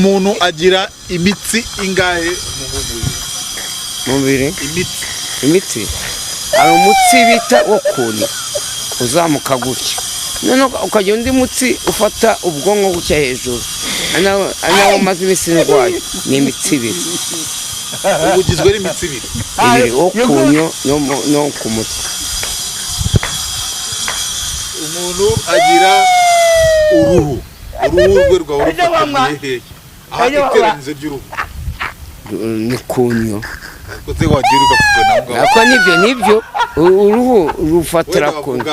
Umuntu agira imitsi ingahe mu mubiri? Imitsi ari umutsi bita wokuni uzamuka gutya, none ukajya undi mutsi ufata ubwonko gutya hejuru, anawo maze imitsi ndwaye ni imitsi ibiri. Ugizwe n'imitsi ibiri wokunyo no ku mutwe. Umuntu agira uruhu rwe rwawe rufatiye iteranize ry'uruhu ni kunyo kote wagira ugakugana ako nibyo uruhu rufatira kunyo.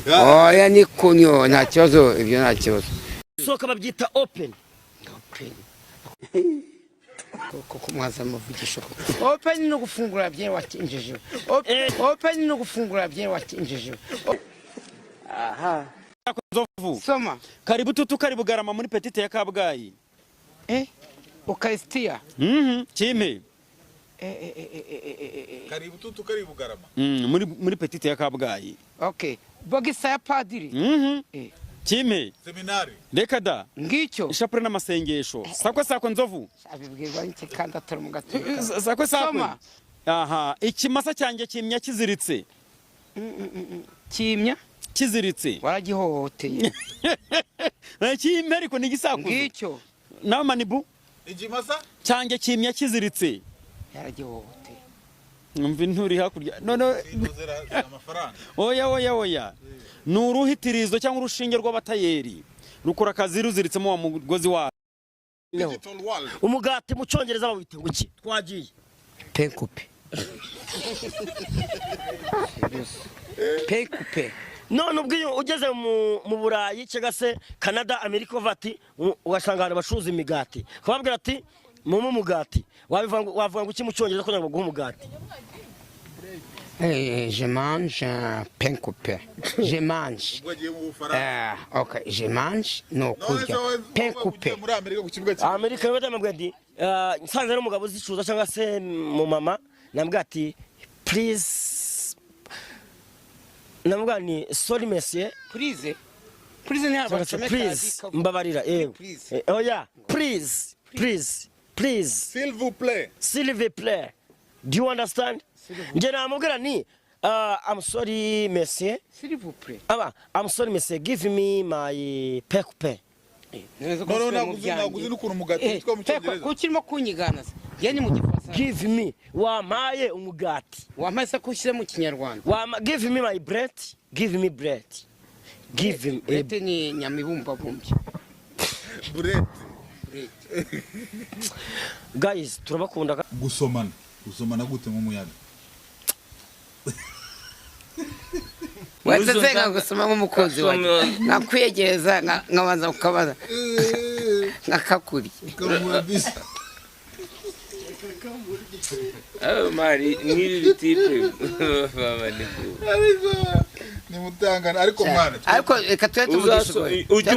Oya ni kunyo, nta kibazo, ibyo nta kibazo. Soka babyita open koko mwaza muvugisha open no gufungura bye wakinjeje open no gufungura bye wakinjeje. Aha Nzovu soma karibu tutu karibu Garama muri petite ya Kabgayi. Ukaristiya Chime karibu tutu karibu Garama muri petite ya Kabgayi. Okay, bogisa ya padiri Chime seminari rekada ngicyo ishapure n'amasengesho sako Nzovu abibwirwa n'iki kandi atari mu gaturika sako soma. Aha, ikimasa cyanjye kimya kiziritse kimya kiziritse waragihohoteye Chime ariko ni gisakuzo ngicyo nawe Manibu igimasa cyanjye kimya kiziritse yaragihohoteye. Numva inturi hakurya none amafaranga. Oya nuruhitirizo cyangwa urushinge rw'abatayeri rukora akazi ruziritsemo wa mugozi wa umugati mu cyongereza bawita nguki twagiye penkupe penkupe. none ubwo ugeze mu Burayi cyangwa se Canada, Amerika vati ugasanga abantu bacuruza imigati kababwira ati mu mugati wavuga nguki mu cyongereza kugira ngo guha umugati? Je mange pain coupé. Je mange. Ok, je mange no kurya pain coupé. Amerika badamubwira ati nsanze n'umugabo uzicuruza cyangwa se mu mama nambwira ati please, nambwira ni sorry monsieur, please ni abacomeka please mbabarira oya please S'il vous plaît, do you understand? Nje namubwira ni I'm sorry monsieur, s'il vous plaît. I'm sorry monsieur, give me my pain coupé. naguzi n'ukuntu umugati witwa mu cyongereza. Ukirimo kunyigana se yani mu gifaransa. Give me wamaye umugati, wamaye se kushyira mu kinyarwanda. Give me my bread, give me bread, give me bread ni nyamibumba bumbye bread. Guys turabakunda gusomana gute mu muyaga? Watezenga gusoma nk'umukozi wawe nakwiyegereza nkabanza kukabaza nakakuri kamurabisa mari nk'ibi tipe baba ni mutangana ariko mwana ariko reka tuye tuvugishe ujye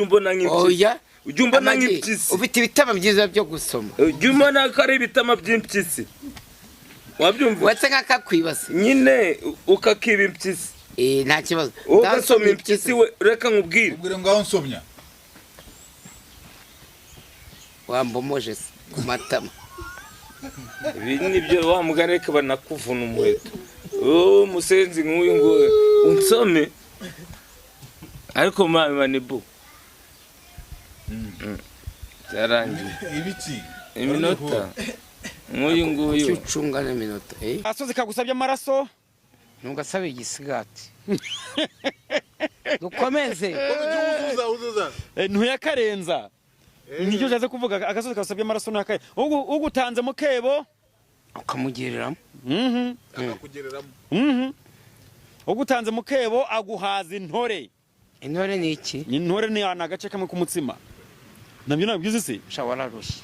umbona nk'iki oya ujye umbona nk'impyisi ufite ibitama byiza byo gusoma ujye umbona ko ari ibitama by'impyisi wabyumva wetse nk'akakwibase nyine ukakiba impyisi nta kibazo ugasoma impyisi we reka nkubwire ngaho nsomya wambomoje ku matama ibi nibyo wa mugani reka banakuvuna umuheto musenzi nk'uyu nguyu unsome ariko Manibu cyarangiye ibiki iminota nk'uyu nguyu ucungana iminota asozi kagusabye amaraso ntugasabe igisigati dukomeze uzuza ntuyakarenza nicyo cyaze kuvuga agasozi kagusabye amaraso ntakaye ugutanze mu kebo ukamugereramo akakugereramo ugutanze mu kebo aguhaza intore. Intore ni iki? Intore ni agace kamwe k'umutsima nabyo nabwize se shawararushye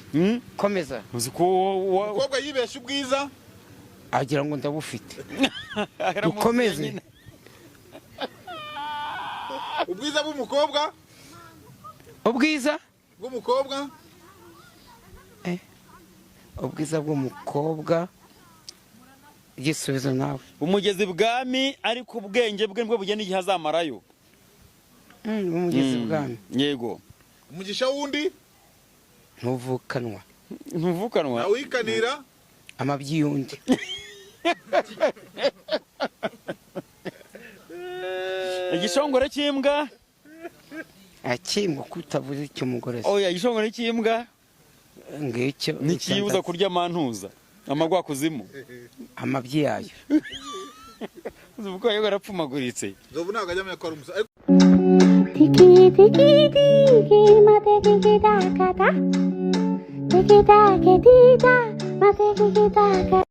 komeza uzi ko umukobwa yibesha ubwiza agira ngo ndabufite dukomeze ubwiza bw'umukobwa ubwiza bw'umukobwa ubwiza bw'umukobwa igisubizo nawe umugezi bwami ariko ubwenge bwe bwo bugenda igihe azamarayo umugezi bwami yego umugisha wundi ntuvukanwa ntuvukanwa nawikanira amabyi y'undi igishongore cy'imbwa akimbwa kutavuze icyo umugore se oya igishongore cy'imbwa ngicyo ntikibuza kurya amantuza amagwakuzimu amabyi yayo uko yago arapfumaguritse Nzovu ntabwo ajya amenya ko ari umusa Tiki tiki tiki ma tiki taka ta. Tiki taka tita ma tiki taka.